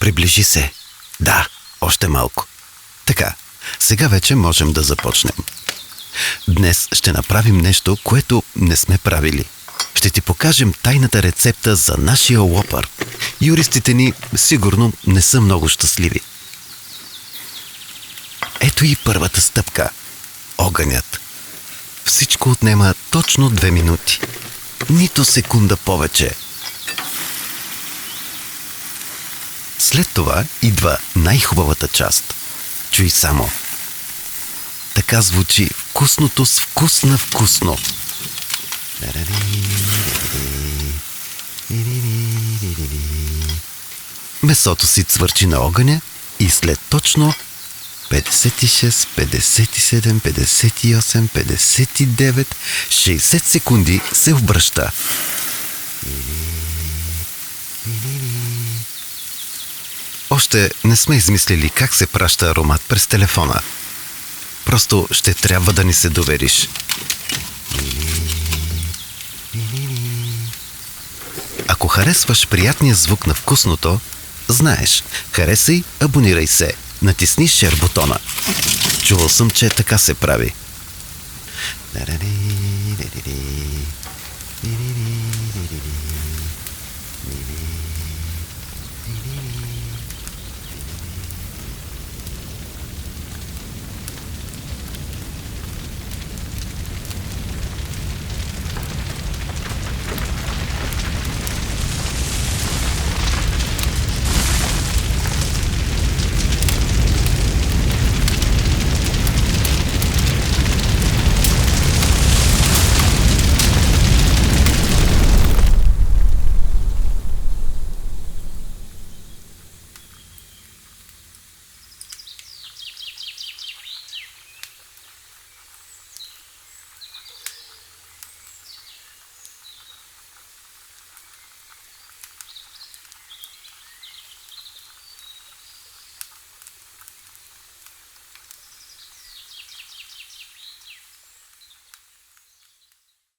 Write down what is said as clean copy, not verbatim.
Приближи се. Да, още малко. Така, сега вече можем да започнем. Днес ще направим нещо, което не сме правили. Ще ти покажем тайната рецепта за нашия лопър. Юристите ни сигурно не са много щастливи. Ето и първата стъпка. Огънят. Всичко отнема точно 2 минути. Нито секунда повече. След това идва най-хубавата част. Чуй само. Така звучи вкусното с вкус на вкусно. Месото си цвърчи на огъня и след точно 56, 57, 58, 59, 60 секунди се обръща. Още не сме измислили как се праща аромат през телефона. Просто ще трябва да ни се довериш. Ако харесваш приятния звук на вкусното, знаеш, харесай, абонирай се, натисни шер бутона. Чувал съм, че така се прави.